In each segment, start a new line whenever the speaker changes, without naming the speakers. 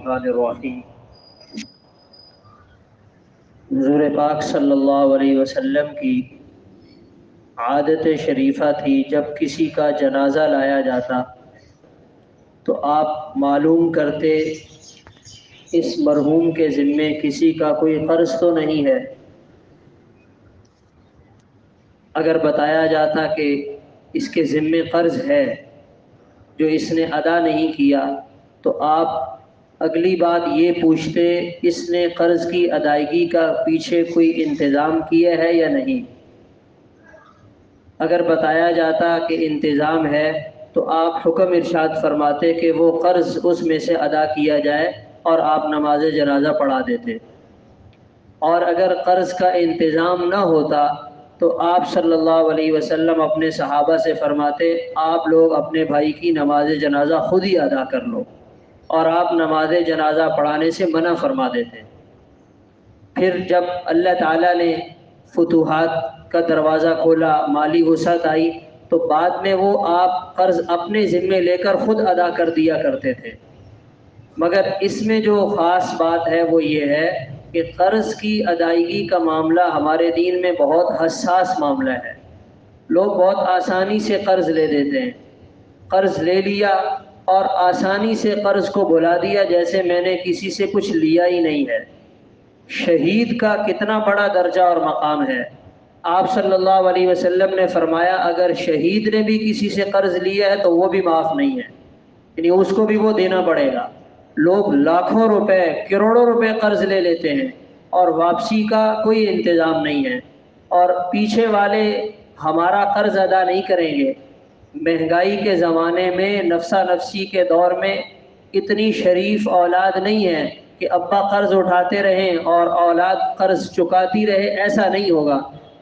الرحمن الرحیم۔ حضور پاک صلی اللہ علیہ وسلم کی عادت شریفہ تھی، جب کسی کا جنازہ لایا جاتا تو آپ معلوم کرتے اس مرحوم کے ذمے کسی کا کوئی قرض تو نہیں ہے۔ اگر بتایا جاتا کہ اس کے ذمے قرض ہے جو اس نے ادا نہیں کیا تو آپ اگلی بات یہ پوچھتے اس نے قرض کی ادائیگی کا پیچھے کوئی انتظام کیا ہے یا نہیں۔ اگر بتایا جاتا کہ انتظام ہے تو آپ حکم ارشاد فرماتے کہ وہ قرض اس میں سے ادا کیا جائے اور آپ نماز جنازہ پڑھا دیتے۔ اور اگر قرض کا انتظام نہ ہوتا تو آپ صلی اللہ علیہ وسلم اپنے صحابہ سے فرماتے آپ لوگ اپنے بھائی کی نماز جنازہ خود ہی ادا کر لو، اور آپ نماز جنازہ پڑھانے سے منع فرما دیتے۔ پھر جب اللہ تعالیٰ نے فتوحات کا دروازہ کھولا، مالی وسعت آئی، تو بعد میں وہ آپ قرض اپنے ذمے لے کر خود ادا کر دیا کرتے تھے۔ مگر اس میں جو خاص بات ہے وہ یہ ہے کہ قرض کی ادائیگی کا معاملہ ہمارے دین میں بہت حساس معاملہ ہے۔ لوگ بہت آسانی سے قرض لے دیتے ہیں، قرض لے لیا اور آسانی سے قرض کو بھلا دیا جیسے میں نے کسی سے کچھ لیا ہی نہیں ہے۔ شہید کا کتنا بڑا درجہ اور مقام ہے۔ آپ صلی اللہ علیہ وسلم نے فرمایا اگر شہید نے بھی کسی سے قرض لیا ہے تو وہ بھی معاف نہیں ہے، یعنی اس کو بھی وہ دینا پڑے گا۔ لوگ لاکھوں روپے، کروڑوں روپے قرض لے لیتے ہیں اور واپسی کا کوئی انتظام نہیں ہے، اور پیچھے والے ہمارا قرض ادا نہیں کریں گے۔ مہنگائی کے زمانے میں، نفسا نفسی کے دور میں اتنی شریف اولاد نہیں ہے کہ ابا قرض اٹھاتے رہیں اور اولاد قرض چکاتی رہے، ایسا نہیں ہوگا۔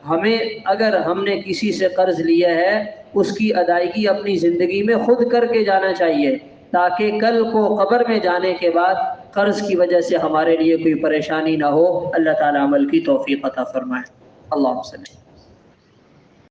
ہمیں اگر ہم نے کسی سے قرض لیا ہے اس کی ادائیگی اپنی زندگی میں خود کر کے جانا چاہیے، تاکہ کل کو قبر میں جانے کے بعد قرض کی وجہ سے ہمارے لیے کوئی پریشانی نہ ہو۔ اللہ تعالیٰ عمل کی توفیق عطا فرمائے۔ اللہم صلی